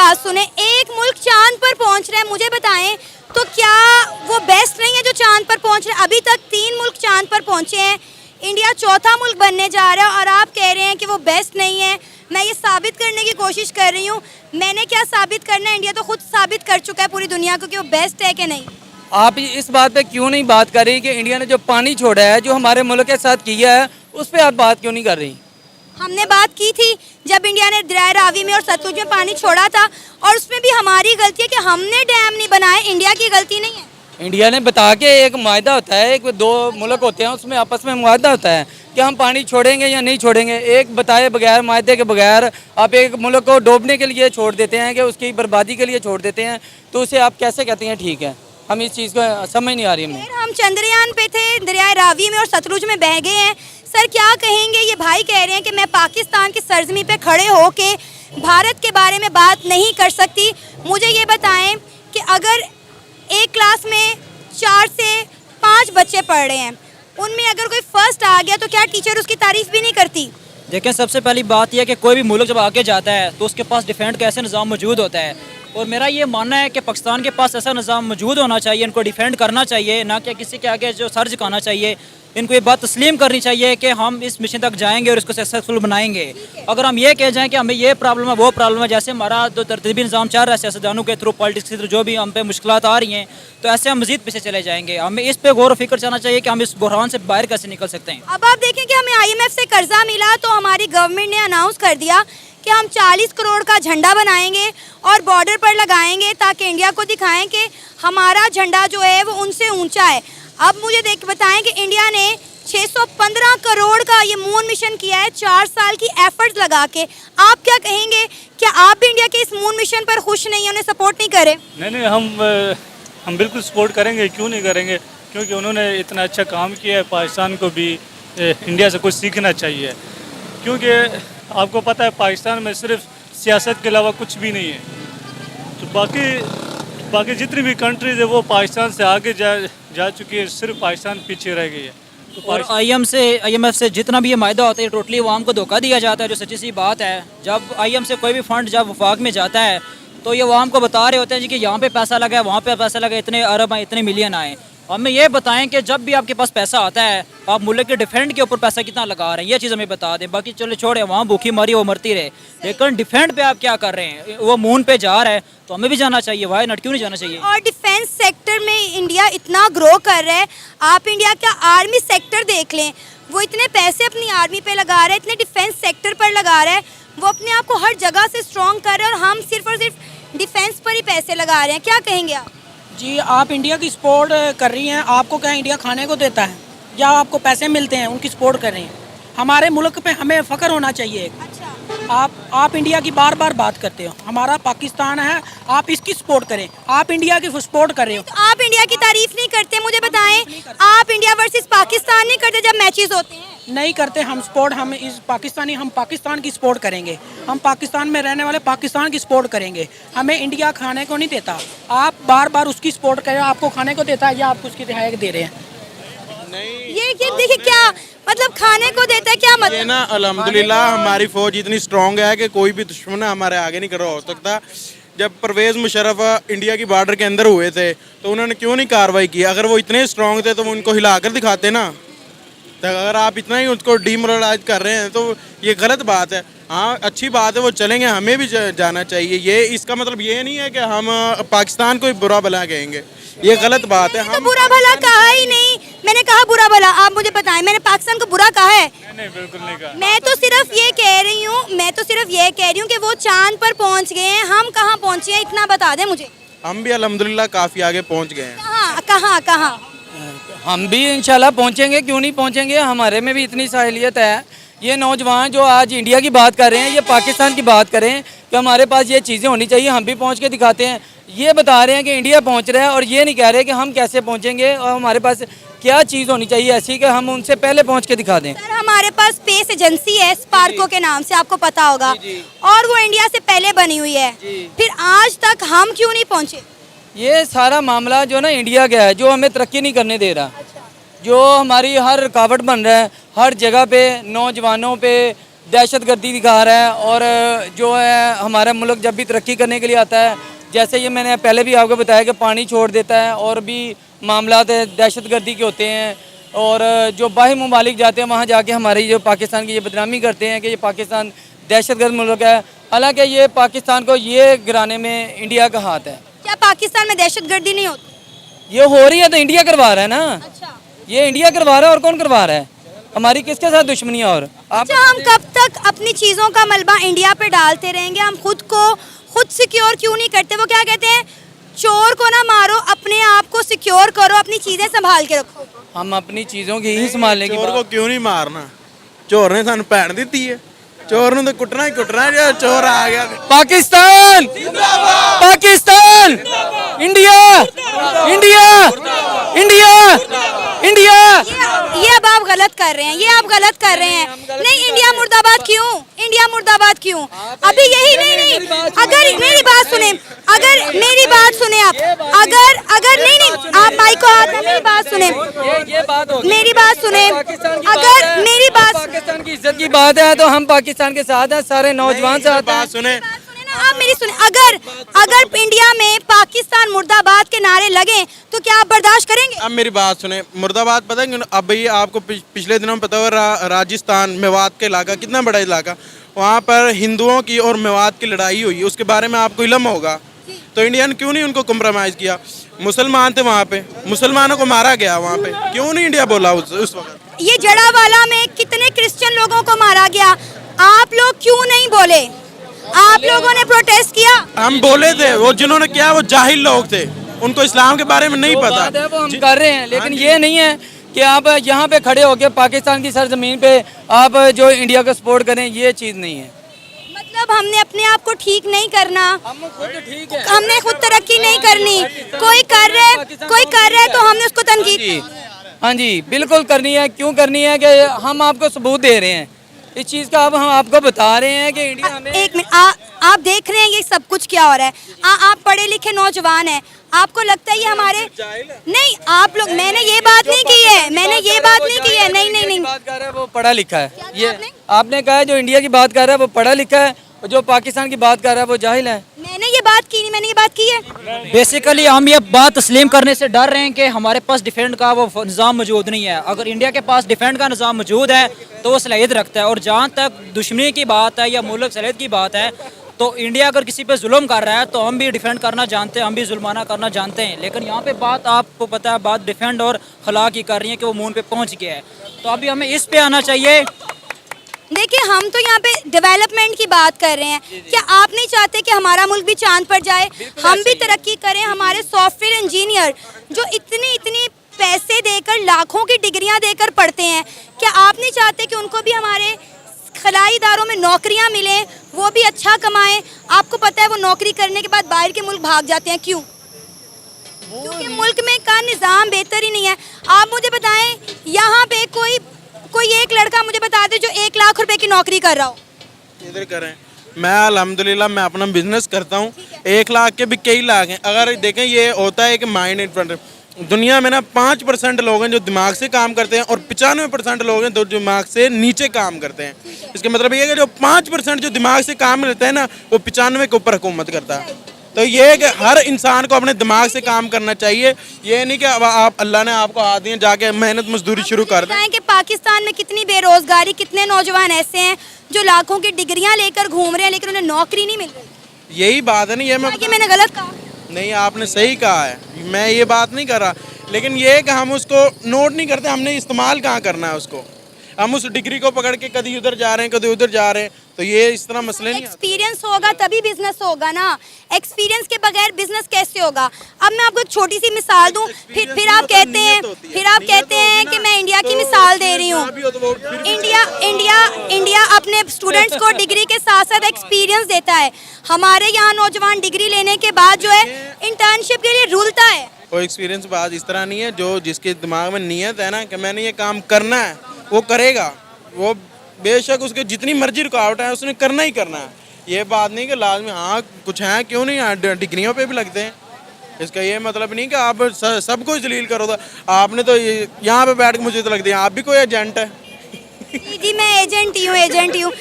बात सुने, एक मुल्क चांद पर पहुंच रहा है, मुझे बताएं तो क्या वो बेस्ट नहीं है जो चांद पर पहुंच रहा है? अभी तक 3 मुल्क चांद पर पहुंचे हैं, इंडिया चौथा मुल्क बनने जा रहा है और आप कह रहे हैं कि वो बेस्ट नहीं है। मैं ये साबित करने की कोशिश कर रही हूँ। मैंने क्या साबित करना है, इंडिया तो खुद साबित कर चुका है पूरी दुनिया को कि वो बेस्ट है कि नहीं। आप इस बात पे क्यों नहीं बात कर रही कि इंडिया ने जो पानी छोड़ा है, जो हमारे मुल्क के साथ किया है, उस पर आप बात क्यों नहीं कर रही? हमने बात की थी जब इंडिया ने दरिया रावी में और सतलुज में पानी छोड़ा था, और उसमें भी हमारी गलती है कि हमने डैम नहीं बनाए, इंडिया की गलती नहीं है। इंडिया ने बता के एक मुआहदा होता है, एक दो मुल्क होते हैं, उसमें आपस में मुआहदा होता है कि हम पानी छोड़ेंगे या नहीं छोड़ेंगे। एक बताए बगैर, मुआहदे के बगैर आप एक मुल्क को डूबने के लिए छोड़ देते हैं, कि उसकी बर्बादी के लिए छोड़ देते हैं, तो उसे आप कैसे कहते हैं ठीक है? हम इस चीज़ को समझ नहीं आ रही हमें। हम चंद्रयान पे थे, दरिया रावी में और सतलुज में बह गए हैं। सर क्या कहेंगे, ये भाई कह रहे हैं कि मैं पाकिस्तान की सरजमी पे खड़े होके भारत के बारे में बात नहीं कर सकती। मुझे ये बताएं कि अगर एक क्लास में 4 से 5 बच्चे पढ़ रहे हैं, उनमें अगर कोई फर्स्ट आ गया तो क्या टीचर उसकी तारीफ भी नहीं करती? देखें, सबसे पहली बात यह है कि कोई भी मुल्क जब आगे जाता है तो उसके पास डिफेंड का ऐसा निज़ाम मौजूद होता है, और मेरा ये मानना है कि पाकिस्तान के पास ऐसा निज़ाम मौजूद होना चाहिए, इनको डिफेंड करना चाहिए, ना कि किसी के आगे जो सर झुकाना चाहिए। इनको ये बात तस्लीम करनी चाहिए कि हम इस मिशन तक जाएंगे और इसको सक्सेसफुल बनाएंगे। अगर हम ये कह जाएं कि हमें ये प्रॉब्लम है, वो प्रॉब्लम है, जैसे हमारा जो तरतीबी निज़ाम चल रहा है सियासतदानों के थ्रू, पॉलिटिक्स के थ्रू जो भी हम पे मुश्किलात आ रही हैं, तो ऐसे हम मज़ीद पीछे चले जाएंगे। हमें इस पर गौर व फिक्र करना चाहिए कि हम इस बुहरान से बाहर कैसे निकल सकते हैं। अब आप देखें कि हमें IMF से कर्जा मिला तो हमारी गवर्नमेंट ने अनाउंस कर दिया कि हम 40 करोड़ का झंडा बनाएंगे और बॉर्डर पर लगाएंगे ताकि इंडिया को दिखाएं कि हमारा झंडा जो है वो उनसे ऊंचा है। अब मुझे बताएं कि इंडिया ने 615 करोड़ का ये मून मिशन किया है 4 साल की एफर्ट्स लगा के। आप क्या कहेंगे, क्या आप भी इंडिया के इस मून मिशन पर खुश नहीं, उन्हें सपोर्ट नहीं करें? नहीं, हम बिल्कुल सपोर्ट करेंगे, क्यों नहीं करेंगे, क्योंकि उन्होंने इतना अच्छा काम किया है। पाकिस्तान को भी इंडिया से कुछ सीखना चाहिए, क्योंकि आपको पता है पाकिस्तान में सिर्फ सियासत के अलावा कुछ भी नहीं है। तो बाकी जितनी भी कंट्रीज है वो पाकिस्तान से आगे जा चुकी है, सिर्फ पाकिस्तान पीछे रह गई है। तो और IMF से जितना भी ये मायदा होता है, टोटली अवाम को धोखा दिया जाता है, जो सच्ची सी बात है। जब IMF से कोई भी फंड जब वफाक में जाता है तो ये अवाम को बता रहे होते हैं जी कि यहाँ पे पैसा लगा है, वहाँ पे पैसा लगा है, इतने अरब आए, इतने मिलियन आए। हमें ये बताएं कि जब भी आपके पास पैसा आता है, आप मुल्क के डिफेंड के ऊपर पैसा कितना लगा रहे हैं, ये चीज़ हमें बता दें। बाकी चलो छोड़े, वहाँ भूखी मरी वो मरती रहे, लेकिन डिफेंड पे आप क्या कर रहे हैं? वो मून पे जा रहा है तो हमें भी जाना चाहिए, वाई नॉट, क्यों नहीं जाना चाहिए? और डिफेंस सेक्टर में इंडिया इतना ग्रो कर रहा है। आप इंडिया का आर्मी सेक्टर देख लें, वो इतने पैसे अपनी आर्मी पे लगा रहा है, इतने डिफेंस सेक्टर पर लगा रहा है, वो अपने आप को हर जगह से स्ट्रॉन्ग कर रहा है, और हम सिर्फ और सिर्फ डिफेंस पर ही पैसे लगा रहे हैं। क्या कहेंगे आप? जी, आप इंडिया की सपोर्ट कर रही हैं, आपको क्या इंडिया खाने को देता है या आपको पैसे मिलते हैं, उनकी सपोर्ट कर रही हैं? हमारे मुल्क पे हमें फ़ख्र होना चाहिए। अच्छा, आप इंडिया की बार बार बात करते हो, हमारा पाकिस्तान है, आप इसकी सपोर्ट करें। आप इंडिया की सपोर्ट कर रहे हो, तो आप इंडिया की तारीफ नहीं करते? मुझे बताएं, आप इंडिया वर्सेस पाकिस्तान नहीं करते जब मैचेस होते हैं? नहीं करते हम सपोर्ट। हम पाकिस्तान की सपोर्ट करेंगे, हम पाकिस्तान में रहने वाले पाकिस्तान की सपोर्ट करेंगे। हमें इंडिया खाने को नहीं देता, आप बार बार उसकी सपोर्ट करें। आपको खाने को देता है या आप उसकी रिहाई दे रहे हैं? ये देखिए क्या मतलब, खाने को देता है, क्या मतलब? ये ना अल्हम्दुलिल्लाह हमारी फौज इतनी स्ट्रांग है कि कोई भी दुश्मन हमारे आगे नहीं खड़ा हो सकता। जब परवेज़ मुशर्रफ इंडिया की बॉर्डर के अंदर हुए थे तो उन्होंने क्यों नहीं कार्रवाई की? अगर वो इतने स्ट्रांग थे तो वो उनको हिलाकर दिखाते ना। तो अगर आप इतना ही उसको डीमोरलाइज कर रहे हैं तो ये गलत बात है। हाँ, अच्छी बात है, वो चलेंगे, हमें भी जाना चाहिए। ये इसका मतलब ये नहीं है कि हम पाकिस्तान को बुरा भला कहेंगे, ये गलत बात है। हम तो बुरा भला कहा ही नहीं, मैंने कहा बुरा भला। आप मुझे बताएं, मैंने पाकिस्तान को बुरा कहा है? नहीं, बिल्कुल नहीं कहा। मैं तो सिर्फ ये कह रही हूँ कि वो चांद पर पहुँच गए हैं, हम कहाँ पहुँचे हैं, इतना बता दें मुझे। हम भी अल्हम्दुलिल्लाह काफ़ी आगे पहुँच गए हैं। कहाँ? हम भी इंशाल्लाह पहुँचेंगे, क्यों नहीं पहुँचेंगे? हमारे में भी इतनी साहिलियत है। ये नौजवान जो आज इंडिया की बात कर रहे हैं, ये पाकिस्तान की बात कर रहे हैं कि हमारे पास ये चीज़ें होनी चाहिए, हम भी पहुँच के दिखाते हैं। ये बता रहे हैं कि इंडिया पहुँच रहा है, और ये नहीं कह रहे कि हम कैसे पहुँचेंगे और हमारे पास क्या चीज़ होनी चाहिए ऐसी कि हम उनसे पहले पहुँच के दिखा दें। सर, हमारे पास स्पेस एजेंसी है स्पार्को के नाम से, आपको पता होगा, और वो इंडिया से पहले बनी हुई है। फिर आज तक हम क्यों नहीं पहुँचे? ये सारा मामला जो ना इंडिया का है, जो हमें तरक्की नहीं करने दे रहा, जो हमारी हर रुकावट बन रहा है, हर जगह पे नौजवानों पे, दहशतगर्दी दिखा रहा है। और जो है हमारा मुल्क जब भी तरक्की करने के लिए आता है, जैसे ये मैंने पहले भी आपको बताया कि पानी छोड़ देता है और भी मामला दहशतगर्दी के होते हैं। और जो बाहरी ममालिक जाते हैं वहाँ जाके हमारी जो पाकिस्तान की ये बदनामी करते हैं कि ये पाकिस्तान दहशतगर्द मुल्क है। हालांकि ये पाकिस्तान को ये गिराने में इंडिया का हाथ है। क्या पाकिस्तान में दहशतगर्दी नहीं होती? ये हो रही है तो इंडिया करवा रहा है ना। अच्छा, ये इंडिया करवा रहा है और कौन करवा रहा है? हमारी किसके साथ दुश्मनी है? और आप अच्छा, हम कब तक अपनी चीज़ों का मलबा इंडिया पे डालते रहेंगे? हम खुद सिक्योर क्यों नहीं करते? वो क्या कहते हैं, चोर को ना मारो, अपने आप को सिक्योर करो, अपनी चीज़ें संभाल के रखो। हम अपनी चीज़ों की ही संभालने की चोर को क्यों नहीं मारना? चोर ने सानू भैन दी है, चोर ਨੂੰ तो कुटना ही कुटना है। जो चोर आ गया Pakistan Pakistan India India India India. ये अब आप गलत कर रहे हैं, ये आप गलत कर रहे हैं। नहीं, इंडिया मुर्दाबाद क्यों? इंडिया मुर्दाबाद क्यों? अभी यही नहीं, अगर मेरी बात सुने, अगर मेरी बात सुने आप, अगर नहीं, आप माइक को हाथ में, मेरी बात सुने, ये बात होगी। मेरी बात सुने, अगर मेरी बात पाकिस्तान की इज्जत की बात है तो हम पाकिस्तान के साथ हैं, सारे नौजवान साथ हैं। बात सुने, आप मेरी सुने, अगर इंडिया में पाकिस्तान मुर्दाबाद के नारे लगे तो क्या आप बर्दाश्त करेंगे? अब मेरी बात सुने, मुर्दाबाद पता है क्यों? अब ये आपको पिछले दिनों में पता होगा राजस्थान मेवात के इलाका कितना बड़ा इलाका, वहाँ पर हिंदुओं की और मेवात की लड़ाई हुई, उसके बारे में आपको इल्म होगा। तो इंडिया ने क्यों नहीं उनको कम्प्रोमाइज़ किया? मुसलमान थे वहाँ पे, मुसलमानों को मारा गया वहाँ पे, क्यों नहीं इंडिया बोला उस वक्त? ये जड़ावाला में कितने क्रिश्चियन लोगों को मारा गया, आप लोग क्यों नहीं बोले? आप लोगों ने प्रोटेस्ट किया? हम बोले थे, वो जिन्होंने किया वो जाहिल लोग थे, उनको इस्लाम के बारे में नहीं पता। बात है वो हम कर रहे हैं, लेकिन ये नहीं है कि आप यहाँ पे खड़े होकर पाकिस्तान की सरजमीन पे आप जो इंडिया को सपोर्ट करें, ये चीज़ नहीं है। मतलब हमने अपने आप को ठीक नहीं करना, हम खुद ठीक है, हमने खुद तरक्की नहीं करनी, कोई कर रहा है तो हमने उसको तनकीद। हाँ जी, बिल्कुल करनी है। क्यों करनी है कि हम आपको सबूत दे रहे हैं इस चीज़ का। अब हम आपको बता रहे हैं कि इंडिया हमें एक मिनट, आप देख रहे हैं ये सब कुछ क्या हो रहा है। आप पढ़े लिखे नौजवान हैं, आपको लगता है ये हमारे नहीं, आप लोग, मैंने ये बात नहीं की है, मैंने ये बात नहीं की है, नहीं बात कर रहा है वो पढ़ा लिखा है। क्या ये आपने? आपने कहा है जो इंडिया की बात कर रहा है वो पढ़ा लिखा है, और जो पाकिस्तान की बात कर रहा है वो जाहिल है। मैंने ये बात की नहीं, मैंने ये बात की है। बेसिकली हम ये बात तस्लीम करने से डर रहे हैं कि हमारे पास डिफेंड का वो निज़ाम मौजूद नहीं है। अगर इंडिया के पास डिफेंड का निज़ाम मौजूद है तो वो सलाहियत रखता है। और जहाँ तक दुश्मनी की बात है या मुल्क सलाहियत की बात है, तो इंडिया अगर किसी पे जुल्म कर रहा है तो हम भी डिफेंड करना जानते हैं, हम भी जुल्माना करना जानते हैं। लेकिन यहाँ पे बात आपको पता है, बात डिफेंड और खला की कर रही है कि वो मून पे पहुँच गया है। तो अभी हमें इस पे आना चाहिए। देखिए, हम तो यहाँ पे डेवलपमेंट की बात कर रहे हैं। क्या आप नहीं चाहते कि हमारा मुल्क भी चांद पर जाए, हम भी तरक्की करें? हमारे सॉफ्टवेयर इंजीनियर जो इतनी पैसे देकर, लाखों की डिग्रियां देकर पढ़ते हैं, क्या आप नहीं चाहते कि उनको भी हमारे खलाई इदारों में नौकरियां मिलें, वो भी अच्छा कमाएं? आपको पता है वो नौकरी करने के बाद बाहर के मुल्क भाग जाते हैं, क्यों? क्योंकि मुल्क में का निज़ाम बेहतर ही नहीं है। आप मुझे बताएं, यहाँ पे कोई एक लड़का मुझे बता दे जो 1 लाख रुपए की नौकरी कर रहा हो। इधर करें, मैं अल्हम्दुलिल्लाह मैं अपना बिजनेस करता हूँ, 1 लाख के भी कई लाख हैं। अगर देखें, ये होता है कि माइंड इन फ्रंट, दुनिया में ना 5% लोग हैं जो दिमाग से काम करते हैं और 95% लोग हैं जो दिमाग से नीचे काम करते हैं। इसका मतलब ये है कि जो 5% जो दिमाग से काम करते हैं ना, वो 95 के ऊपर हुकूमत करता है। तो ये है कि हर इंसान को अपने दिमाग से काम करना चाहिए। ये नहीं कि अब आप, अल्लाह ने आपको हाथ दिए, जाके मेहनत मजदूरी शुरू कर दें। कि पाकिस्तान में कितनी बेरोजगारी, कितने नौजवान ऐसे हैं जो लाखों की डिग्रियां लेकर घूम रहे हैं लेकिन उन्हें नौकरी नहीं मिल रही। यही बात है ना, ये मैंने गलत कहा? नहीं, आपने सही कहा है, मैं ये बात नहीं कर रहा, लेकिन ये है कि हम उसको नोट नहीं करते, हमने इस्तेमाल कहाँ करना है उसको। हम उस डिग्री को पकड़ के कभी उधर जा रहे हैं, कभी उधर जा रहे हैं, तो ये इस तरह मसले नहीं। एक्सपीरियंस होगा तभी बिजनेस होगा ना, एक्सपीरियंस के बगैर बिजनेस कैसे होगा? अब मैं आपको एक छोटी सी मिसाल दूं, फिर आप कहते हैं कि मैं इंडिया की मिसाल दे रही हूँ। इंडिया अपने स्टूडेंट्स को डिग्री के साथ साथ एक्सपीरियंस देता है। हमारे यहाँ नौजवान डिग्री लेने के बाद जो है इंटर्नशिप के लिए रुलता है। कोई एक्सपीरियंस बात इस तरह नहीं है, जो जिसके दिमाग में नीयत है ना कि मैंने ये काम करना है, वो करेगा। वो बेशक उसके जितनी मर्जी रुकावट है उसने करना ही करना है। ये बात नहीं कि लाजमी हाँ कुछ हैं, क्यों नहीं, डिग्रियों पे भी लगते हैं। इसका ये मतलब नहीं कि आप सबको जलील करो। आपने तो यहाँ पे बैठ के मुझे तो लगता है आप भी कोई एजेंट है। जी, मैं एजेंट ही हूँ।